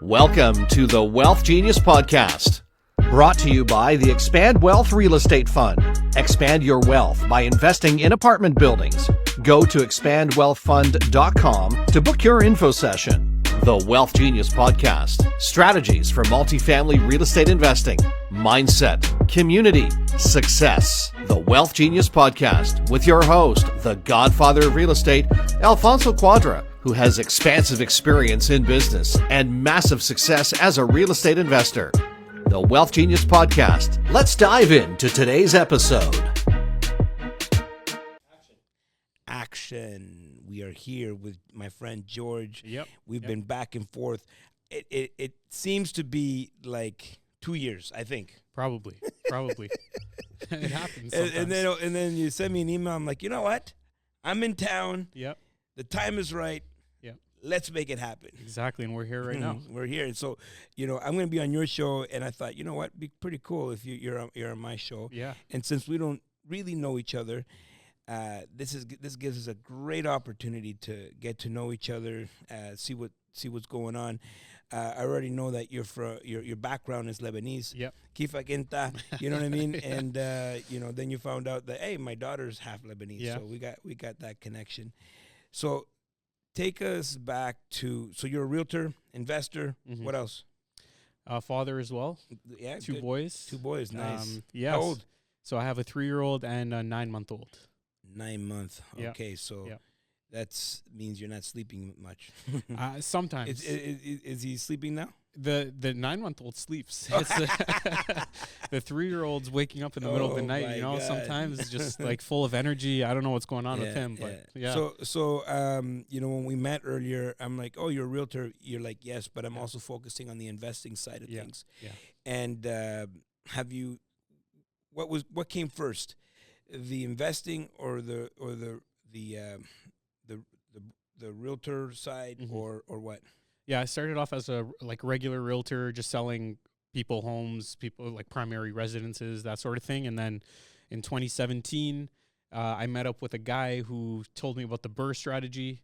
Welcome to the Wealth Genius Podcast, brought to you by the Expand Wealth Real Estate Fund. Expand your wealth by investing in apartment buildings. Go to expandwealthfund.com to book your info session. The Wealth Genius Podcast, strategies for multifamily real estate investing, mindset, community, success. The Wealth Genius Podcast with your host, the godfather of real estate, Alfonso Cuadra, who has expansive experience in business and massive success as a real estate investor. The Wealth Genius Podcast. Let's dive into today's episode. Action. We are here with my friend George. Yep. We've been back and forth. It seems to be like 2 years, I think. Probably. It happens sometimes. And then you send me an email. I'm like, you know what? I'm in town. Yep. The time is right. Yep. Let's make it happen. Exactly, and we're here right now. We're here. And so, I'm going to be on your show, and I thought, you know what? It'd be pretty cool if you're on my show. Yeah. And since we don't really know each other, this gives us a great opportunity to get to know each other, see what's going on. I already know that your background is Lebanese. Yep. Kifa Kenta, you know what I mean? And then you found out that, hey, my daughter's half Lebanese. Yeah. So we got that connection. So take us back to, so you're a realtor, investor. Mm-hmm. What else? Father as well. Yeah, Two good. boys. Two boys, nice. Yes. How old? So I have a 3-year-old and a 9-month-old. 9 months. Yeah. Okay, so Yeah. that means you're not sleeping much. Sometimes. Is he sleeping now? The 9-month-old sleeps. It's the 3-year-old's waking up in the middle of the night. my God. Sometimes it's just like full of energy. I don't know what's going on with him, but yeah. So when we met earlier, I'm like, oh, you're a realtor. You're like, yes, but I'm also focusing on the investing side of things. Yeah. And what came first, the investing or the realtor side, Mm-hmm. or what? Yeah, I started off as a regular realtor, just selling people homes, people like primary residences, that sort of thing. And then in 2017, I met up with a guy who told me about the BRRRR strategy.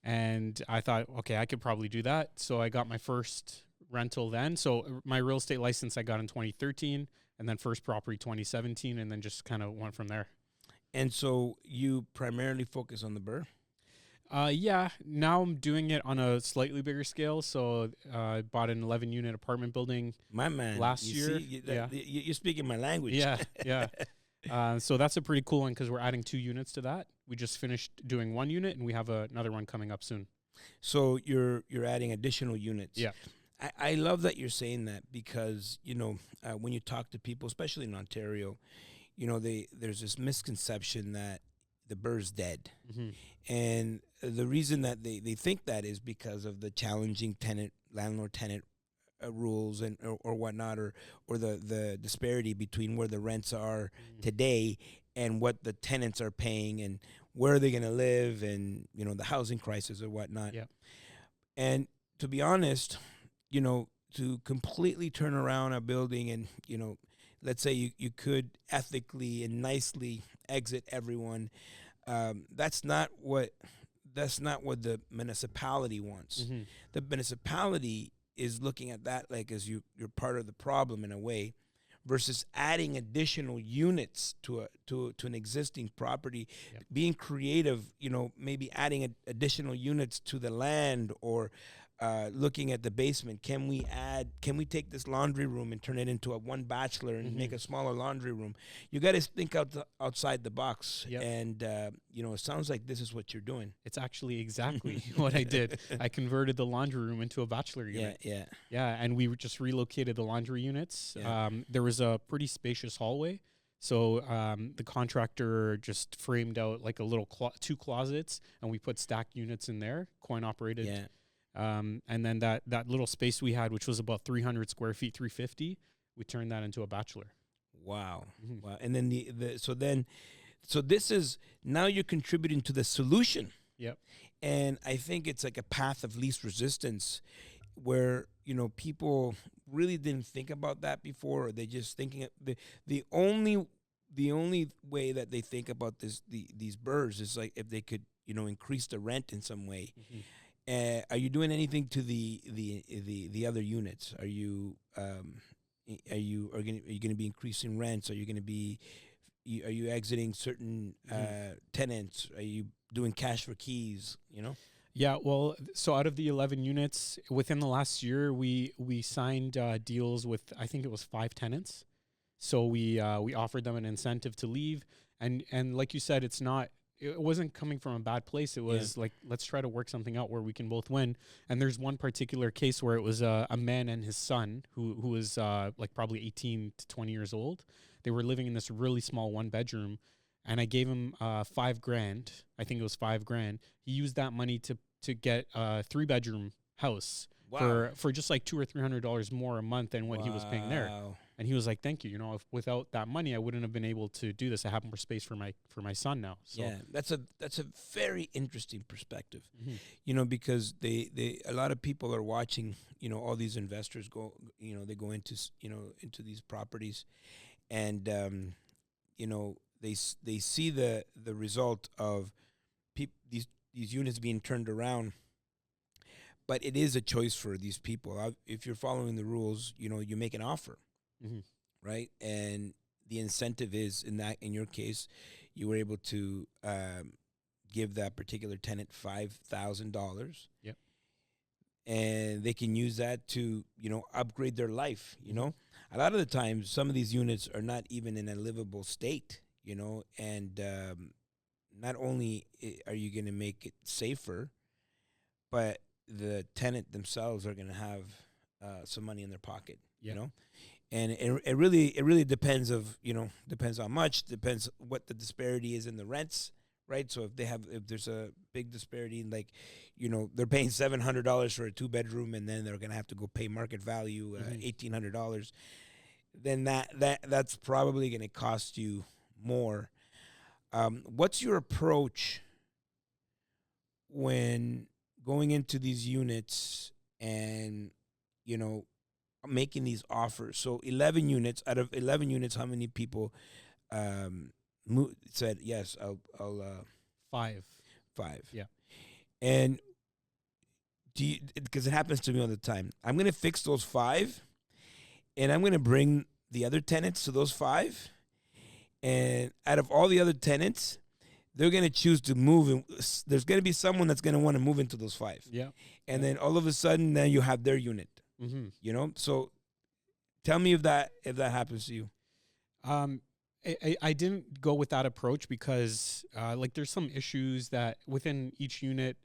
And I thought, okay, I could probably do that. So I got my first rental then. So my real estate license I got in 2013, and then first property 2017, and then just kind of went from there. And so you primarily focus on the BRRRR? Yeah, now I'm doing it on a slightly bigger scale. So I bought an 11-unit apartment building last year. You're speaking my language. Yeah. So that's a pretty cool one because we're adding 2 units to that. We just finished doing 1 unit, and we have another one coming up soon. So you're adding additional units. Yeah. I love that you're saying that because, when you talk to people, especially in Ontario, there's this misconception that the BRRRR's dead. Mm-hmm. And the reason that they think that is because of the challenging landlord-tenant rules and or whatnot, or the disparity between where the rents are today and what the tenants are paying and where are they going to live, and, the housing crisis or whatnot. Yeah. And to be honest, to completely turn around a building and, let's say you could ethically and nicely exit everyone. That's not what the municipality wants. Mm-hmm. The municipality is looking at that like as you're part of the problem in a way, versus adding additional units to an existing property. Yep. Being creative, maybe adding additional units to the land, or looking at the basement. Can we take this laundry room and turn it into a 1 bachelor and make a smaller laundry room? You got to think outside the box. Yep. And it sounds like this is what you're doing. It's actually exactly what I did. I converted the laundry room into a bachelor unit. Yeah, and we just relocated the laundry units. Yeah. There was a pretty spacious hallway. So the contractor just framed out like a little 2 closets, and we put stacked units in there, coin operated. Yeah. And then that little space we had, which was about 300 square feet, 350, we turned that into a bachelor. Wow. Mm-hmm. Wow. And then so this is, now you're contributing to the solution. Yep. And I think it's like a path of least resistance where, people really didn't think about that before, or they just thinking the the only way that they think about these BRRRRs is like if they could, increase the rent in some way. Are you doing anything to the other units? Are you going to be increasing rents? Are you exiting certain tenants? Are you doing cash for keys? Yeah, well, so out of the 11 units within the last year, we signed deals with, I think it was 5 tenants. So we offered them an incentive to leave, and like you said, it wasn't coming from a bad place. It was like, let's try to work something out where we can both win. And there's one particular case where it was a man and his son who was like probably 18 to 20 years old. They were living in this really small 1-bedroom, and I gave him $5,000. I think it was $5,000. He used that money to get a 3-bedroom house for just like $200 or $300 more a month than what he was paying there. And he was like, "Thank you. If without that money, I wouldn't have been able to do this. I have more space for my son now." So. Yeah, that's a very interesting perspective. Because they a lot of people are watching. All these investors they go into into these properties, and they see the result of these units being turned around. But it is a choice for these people. If you're following the rules, you make an offer. Right, and the incentive is in your case, you were able to give that particular tenant $5,000. Yep, and they can use that to upgrade their life. A lot of the times, some of these units are not even in a livable state. And not only are you going to make it safer, but the tenant themselves are going to have some money in their pocket. And it really depends depends on much, depends what the disparity is in the rents, right? So if there's a big disparity, like, they're paying $700 for a 2-bedroom, and then they're gonna have to go pay market value $1,800, then that's probably gonna cost you more. What's your approach when going into these units and making these offers? So 11 units. Out of 11 units, how many people said yes? I'll 5. 5. Yeah. And because it happens to me all the time, I'm gonna fix those 5, and I'm gonna bring the other tenants to those 5, and out of all the other tenants, they're gonna choose to move, and there's gonna be someone that's gonna want to move into those 5. Yeah. And then all of a sudden, then you have their unit. So tell me if that happens to you. I didn't go with that approach because like there's some issues that within each unit,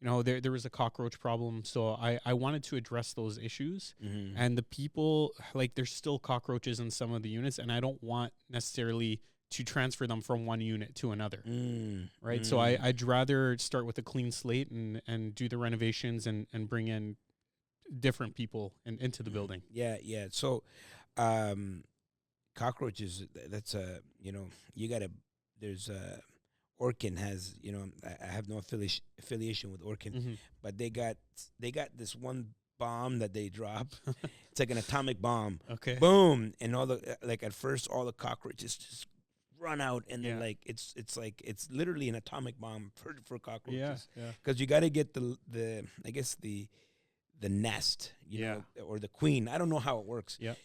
there was a cockroach problem. So I wanted to address those issues, and the people, like, there's still cockroaches in some of the units, and I don't want necessarily to transfer them from one unit to another. Right. So I'd rather start with a clean slate and do the renovations and bring in different people into the building. Yeah. So, cockroaches, that's you gotta, there's Orkin has, I have no affiliation with Orkin, but they got this one bomb that they drop. It's like an atomic bomb. Okay. Boom. And at first all the cockroaches just run out, and then it's literally an atomic bomb for cockroaches. Yeah. Because you got to get the nest, or the queen. I don't know how it works. Yeah.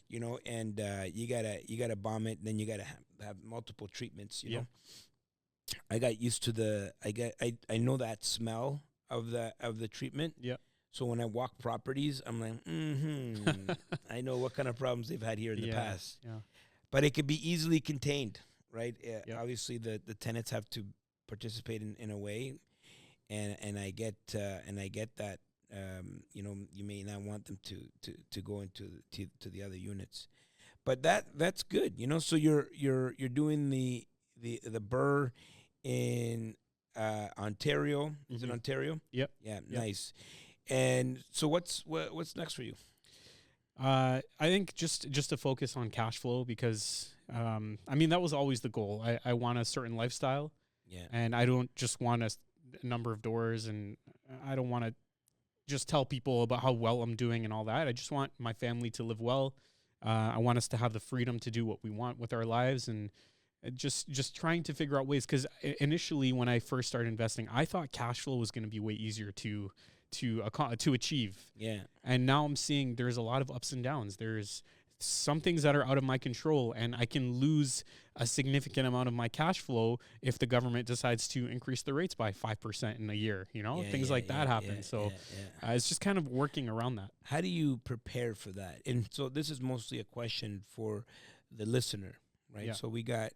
And you gotta bomb it. And then you gotta have multiple treatments. I got used to I know that smell of the treatment. Yeah. So when I walk properties, I'm like, I know what kind of problems they've had here in the past. Yeah. But it could be easily contained, right? Obviously, the tenants have to participate in a way, and I get that. You may not want them to go into the other units, but that's good. So you're doing the BRRRR in Ontario. Is it Ontario? Yep. Yeah. Nice. And so what's next for you? I think just to focus on cash flow, because that was always the goal. I want a certain lifestyle. Yeah. And I don't just want a number of doors, and I don't want to just tell people about how well I'm doing and all that. I just want my family to live well. I want us to have the freedom to do what we want with our lives, and just trying to figure out ways, because initially when I first started investing, I thought cash flow was going to be way easier to achieve. Yeah. And now I'm seeing there's a lot of ups and downs. There's some things that are out of my control, and I can lose a significant amount of my cash flow if the government decides to increase the rates by 5% in a year. Things like that happen. It's just kind of working around that. How do you prepare for that? And so this is mostly a question for the listener, right? Yeah. So we got,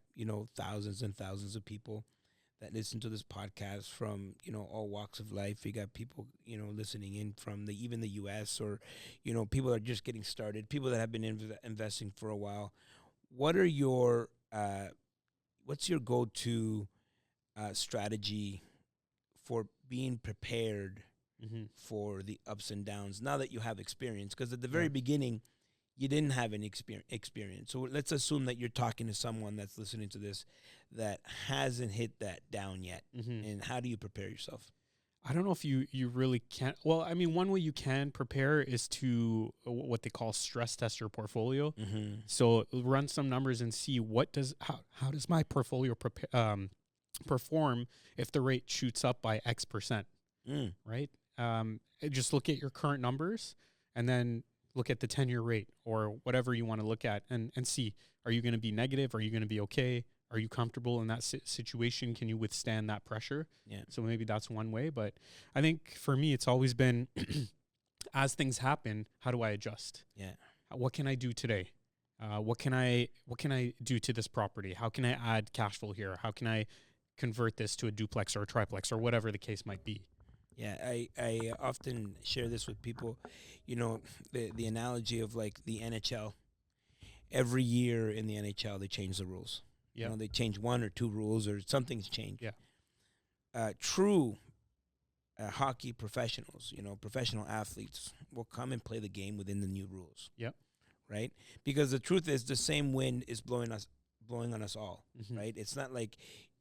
thousands and thousands of people that listen to this podcast from, all walks of life. We got people, listening in from even the U.S. or, people that are just getting started, people that have been investing for a while. What are your, what's your go-to strategy for being prepared for the ups and downs now that you have experience? Because at the very beginning, you didn't have any experience. So let's assume that you're talking to someone that's listening to this that hasn't hit that down yet. And how do you prepare yourself? I don't know if you really can. Well, I mean, one way you can prepare is to what they call stress test your portfolio. So run some numbers and see how does my portfolio perform if the rate shoots up by X percent, right? Just look at your current numbers and then look at the 10-year rate or whatever you want to look at and see, are you going to be negative? Are you going to be okay? Are you comfortable in that situation? Can you withstand that pressure? Yeah. So maybe that's one way. But I think for me, it's always been, as things happen, how do I adjust? Yeah. What can I do today? What can I do to this property? How can I add cash flow here? How can I convert this to a duplex or a triplex or whatever the case might be? Yeah, I often share this with people, the analogy of like the NHL. Every year in the NHL, they change the rules. Yeah. They change one or two rules or something's changed. Yeah. True hockey professionals, professional athletes will come and play the game within the new rules. Yep. Right? Because the truth is the same wind is blowing on us all, right? It's not like,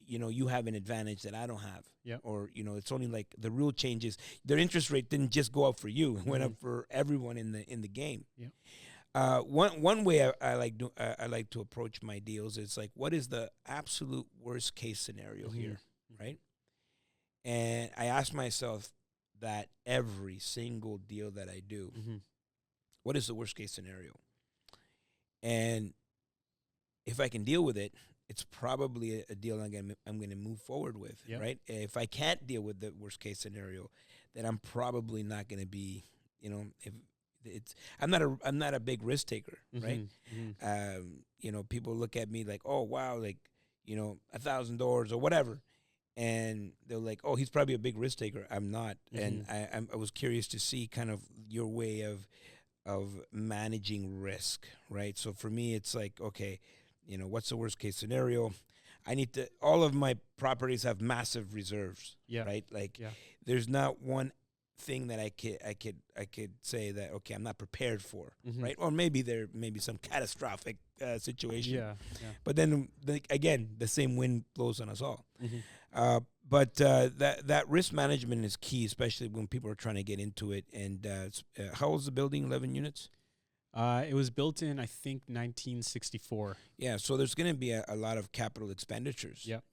you have an advantage that I don't have. Yeah. Or, it's only like the rule changes. Their interest rate didn't just go up for you. It went up for everyone in the game. Yeah. One way I like to approach my deals is like, what is the absolute worst case scenario here, right? And I ask myself that every single deal that I do, what is the worst case scenario? And if I can deal with it, it's probably a deal I'm going to move forward with, right? If I can't deal with the worst case scenario, then I'm probably not going to be, I'm not a big risk taker, right? People look at me like, oh wow, like, $1,000 or whatever, and they're like, oh, he's probably a big risk taker. I'm not, and I was curious to see kind of your way of managing risk, right? So for me, it's like, okay, what's the worst case scenario? All of my properties have massive reserves, right? Like, there's not one thing that I could say that, okay, I'm not prepared for, right? Or maybe there may be some catastrophic situation. But then, again, the same wind blows on us all. But that risk management is key, especially when people are trying to get into it. And how old is the building? 11 units? It was built in, I think, 1964. Yeah, so there's going to be a lot of capital expenditures. Yep.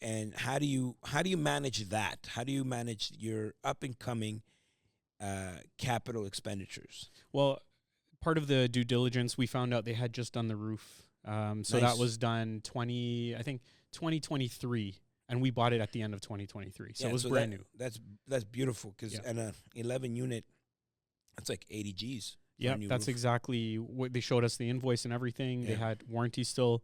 And how do you manage that? How do you manage your up and coming capital expenditures? Well, part of the due diligence, we found out they had just done the roof. So that was done 2023, and we bought it at the end of 2023. So it was brand new. That's beautiful because an 11 unit, that's like 80 G's. Yeah, that's exactly what they showed us, the invoice and everything. They had warranty still.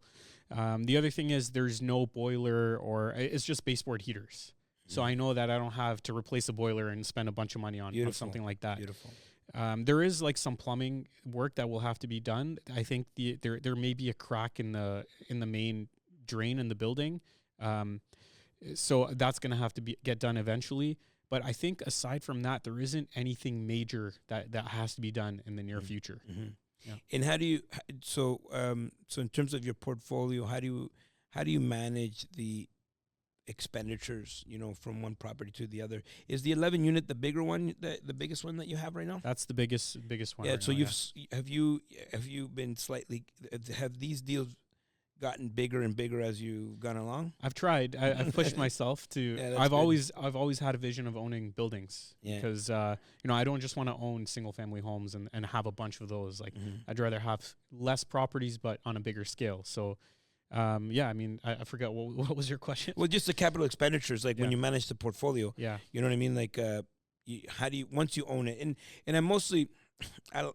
The other thing is there's no boiler, or it's just baseboard heaters. So I know that I don't have to replace a boiler and spend a bunch of money on something like that. Beautiful. There is like some plumbing work that will have to be done. I think there may be a crack in the main drain in the building. So that's going to have to get done eventually. But I think aside from that, there isn't anything major that has to be done in the near future. Yeah. And how do you so in terms of your portfolio, how do you manage the expenditures, from one property to the other? Is the 11 unit the bigger one, the biggest one that you have right now? That's the biggest one. Yeah. Right So now, have you been have these deals gotten bigger and bigger as you've gone along? I've tried. I've pushed myself to. Yeah, that's I've good. always had a vision of owning buildings because I don't just want to own single family homes and have a bunch of those. Like I'd rather have less properties but on a bigger scale. So I mean, I forgot what was your question. Well, just the capital expenditures, like when you manage the portfolio. Yeah. You know what I mean? Like, how do you once you own it? And I'm mostly,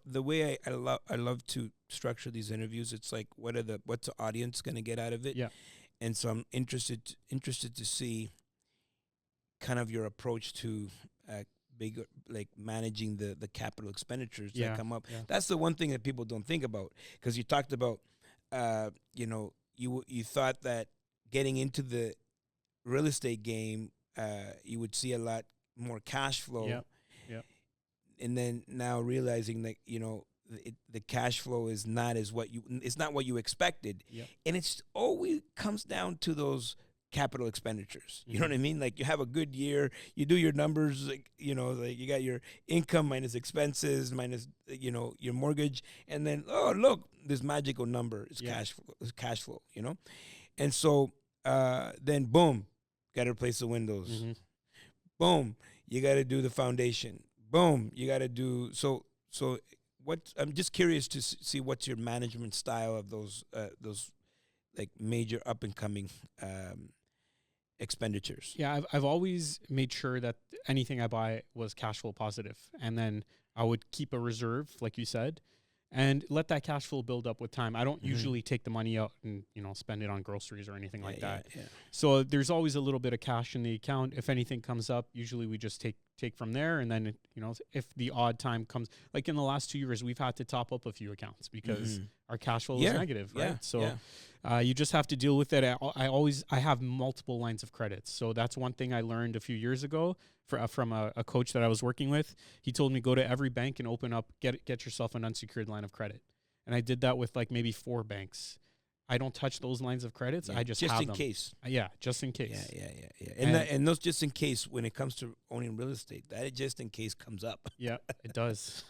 the way I love to structure these interviews. It's like, what's the audience going to get out of it? Yeah. And so I'm interested to see kind of your approach to bigger, like managing the capital expenditures that come up. Yeah. That's the one thing that people don't think about, because you talked about, you thought that getting into the real estate game, you would see a lot more cash flow. Yeah. And then now realizing that, the cash flow is not it's not what you expected. Yep. And it's always comes down to those capital expenditures. You know what I mean? Like, you have a good year, you do your numbers, like you got your income minus expenses minus, your mortgage. And then, oh, look, this magical number is cash flow, And so, then boom, got to replace the windows. Boom, you got to do the foundation. Boom, you got to do so. I'm just curious to see what's your management style of those like major up and coming expenditures. Yeah, I've always made sure that anything I buy was cash flow positive, and then I would keep a reserve, like you said, and let that cash flow build up with time. I don't usually take the money out and spend it on groceries or anything like that. Yeah. So there's always a little bit of cash in the account. If anything comes up, usually we just take from there, and then if the odd time comes, like in the last 2 years, we've had to top up a few accounts because our cash flow was negative, right? So you just have to deal with it. I have multiple lines of credit, so that's one thing I learned a few years ago from a coach that I was working with. He told me, go to every bank and open up, get yourself an unsecured line of credit, and I did that with like maybe 4 banks. I don't touch those lines of credits. I just have them. Just in case. Yeah, just in case. Yeah. And those just in case, when it comes to owning real estate, that just in case comes up. Yeah, it does.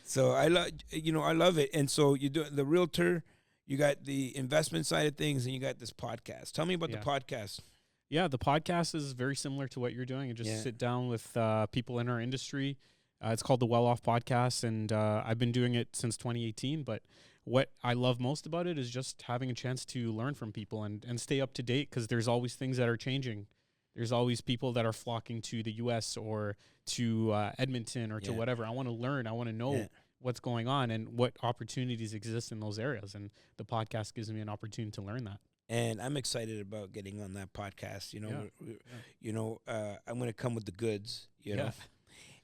So I love it. And so you do the realtor, you got the investment side of things, and you got this podcast. Tell me about the podcast. Yeah, the podcast is very similar to what you're doing. You just sit down with people in our industry. It's called the Well Off Podcast, and I've been doing it since 2018. But what I love most about it is just having a chance to learn from people and stay up to date, because there's always things that are changing. There's always people that are flocking to the U.S. or to Edmonton or to whatever. I want to learn. I want to know what's going on and what opportunities exist in those areas. And the podcast gives me an opportunity to learn that. And I'm excited about getting on that podcast. I'm going to come with the goods, know.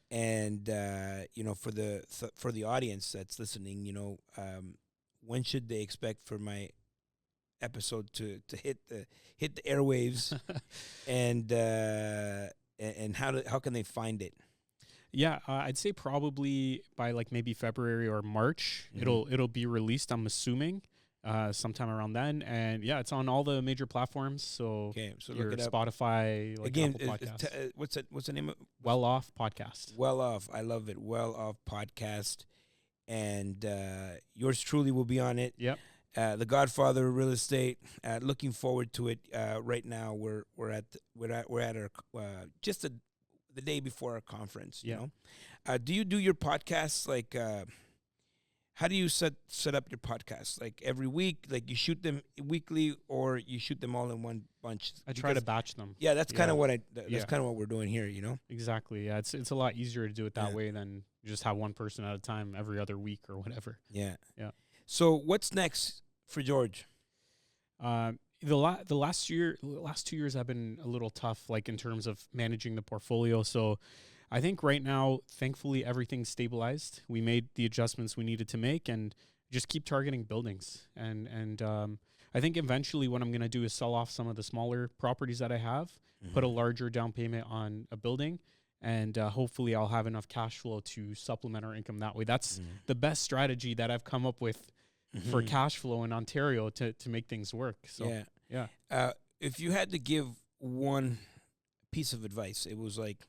And for the audience that's listening, when should they expect for my episode to hit the airwaves, and how can they find it? Yeah, I'd say probably by like maybe February or March, it'll be released. I'm assuming sometime around then, and it's on all the major platforms. So look it up. Spotify, like again. Apple Podcasts. What's the name of? Well Off Podcast. Well Off. I love it. Well Off Podcast, and yours truly will be on it. Yep. The Godfather of Real Estate. Looking forward to it. Right now, we're at our just the day before our conference. You know, do you do your podcasts like? How do you set up your podcasts? Like every week, like you shoot them weekly, or you shoot them all in one bunch? I try to batch them. Yeah, that's kind of what kind of what we're doing here. Exactly. Yeah, it's a lot easier to do it that way than just have one person at a time every other week or whatever. Yeah. So what's next for George? The last 2 years have been a little tough, like in terms of managing the portfolio. So I think right now, thankfully, everything's stabilized. We made the adjustments we needed to make, and just keep targeting buildings. And I think eventually what I'm going to do is sell off some of the smaller properties that I have, put a larger down payment on a building, and hopefully I'll have enough cash flow to supplement our income that way. That's the best strategy that I've come up with for cash flow in Ontario to make things work. So if you had to give one piece of advice, it was like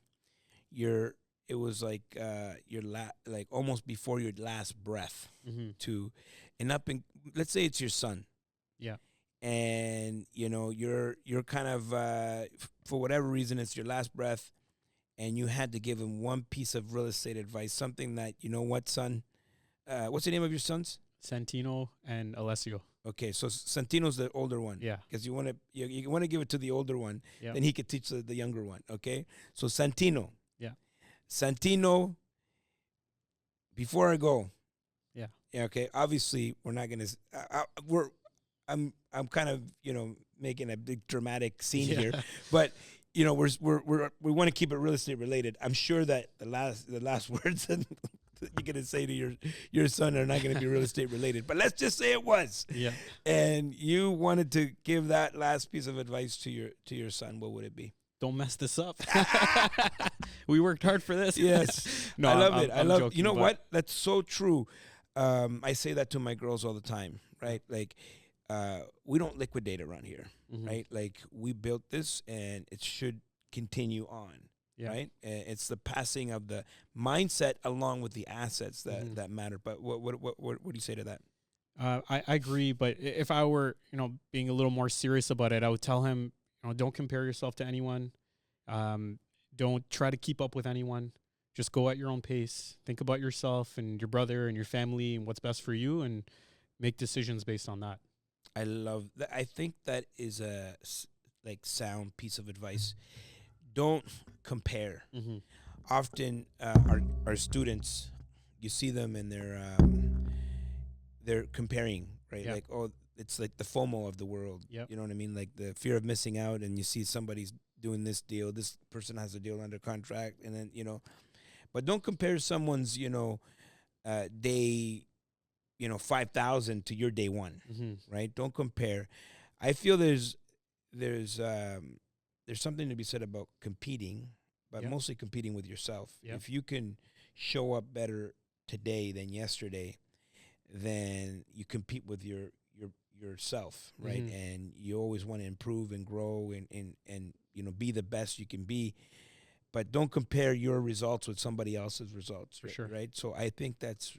like almost before your last breath to, and up in, let's say it's your son. Yeah. and you're kind of for whatever reason it's your last breath, and you had to give him one piece of real estate advice, something that, what, son? What's the name of your sons? Santino and Alessio. Okay, so Santino's the older one. Yeah. Because you want to give it to the older one, Yep. then he could teach the younger one. Okay, so Santino. Yeah. Santino. Before I go. Yeah. Yeah. Okay. Obviously, we're not gonna. I'm kind of making a big dramatic scene here, but we want to keep it real estate related. I'm sure that the last words that you're gonna say to your son are not gonna be real estate related. But let's just say it was. Yeah. And you wanted to give that last piece of advice to your son. What would it be? Don't mess this up. We worked hard for this. Yes. No, I love it. I love. joking, You know what? That's so true. I say that to my girls all the time. Right? Like, we don't liquidate around here. Mhm. Right? Like, we built this, and it should continue on. Yeah. Right? It's the passing of the mindset along with the assets that matter. But what do you say to that? I agree, but if I were, being a little more serious about it, I would tell him, don't compare yourself to anyone. Don't try to keep up with anyone. Just go at your own pace. Think about yourself and your brother and your family and what's best for you, and make decisions based on that. I love that. I think that is a sound piece of advice. Don't compare. Mm-hmm. Often, our students, you see them and they're comparing, right? Yeah. Like, oh, it's like the FOMO of the world. Yep. You know what I mean? Like the fear of missing out, and you see somebody's doing this deal. This person has a deal under contract, and then but don't compare someone's day 5,000 to your day one. Mm-hmm. Right? Don't compare. I feel there's something to be said about competing, but Yep. mostly competing with yourself. Yep. If you can show up better today than yesterday, then you compete with yourself, right? Mhm. And you always want to improve and grow and be the best you can be. But don't compare your results with somebody else's results. For sure. Right? So I think that's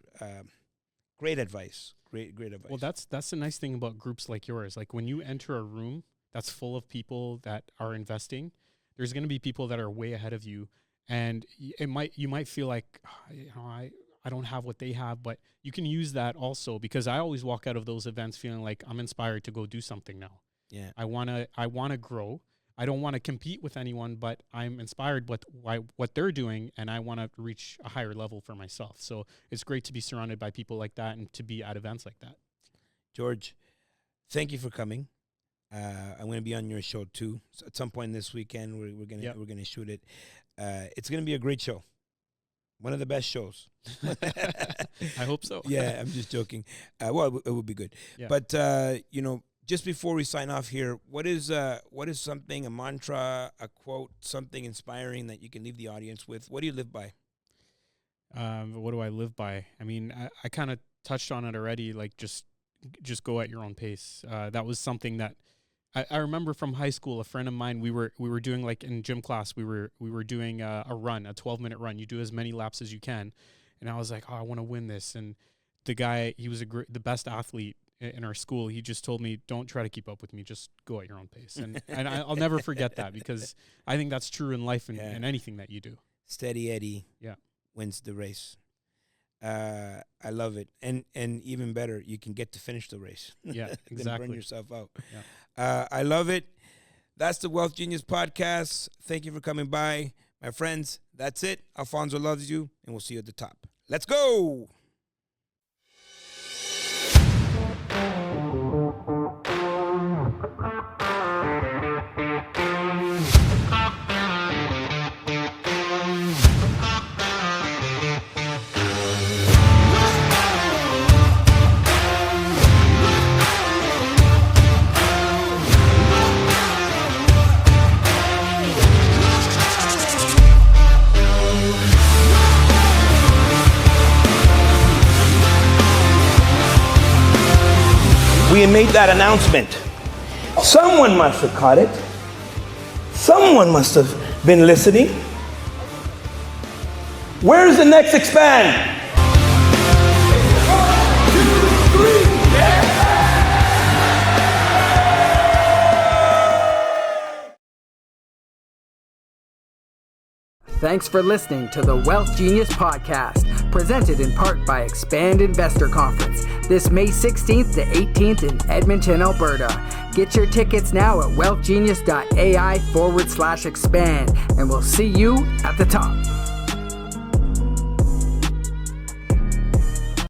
great advice. Great advice. Well, that's the nice thing about groups like yours. Like when you enter a room that's full of people that are investing, there's going to be people that are way ahead of you, and you might feel like, I don't have what they have, but you can use that also, because I always walk out of those events feeling like I'm inspired to go do something now. Yeah. I want to grow. I don't want to compete with anyone, but I'm inspired by what they're doing, and I want to reach a higher level for myself. So it's great to be surrounded by people like that and to be at events like that. George, thank you for coming. I'm going to be on your show too. So at some point this weekend, we're gonna shoot it. It's going to be a great show. One of the best shows. I hope so. Yeah, I'm just joking. Well, it would be good. Yeah. But just before we sign off here, what is something, a mantra, a quote, something inspiring that you can leave the audience with? What do you live by? What do I live by? I mean, I kind of touched on it already. Like just go at your own pace. That was something that I remember from high school. A friend of mine, we were doing, like in gym class, we were doing a run, a 12-minute run. You do as many laps as you can, and I was like, oh, I want to win this. And the guy, he was the best athlete in our school. He just told me, don't try to keep up with me. Just go at your own pace. And I'll never forget that, because I think that's true in life and anything that you do. Steady Eddie. Yeah. Wins the race. I love it, and even better, you can get to finish the race. Yeah, exactly. Then burn yourself out. Yeah. I love it. That's the Wealth Genius podcast. Thank you for coming by, my friends. That's it. Alfonso loves you, and we'll see you at the top. Let's go. We made that announcement. Someone must have caught it. Someone must have been listening. Where's the next expand? Thanks for listening to the Wealth Genius podcast, presented in part by Expand Investor Conference, this May 16th to 18th in Edmonton, Alberta. Get your tickets now at wealthgenius.ai/expand, and we'll see you at the top.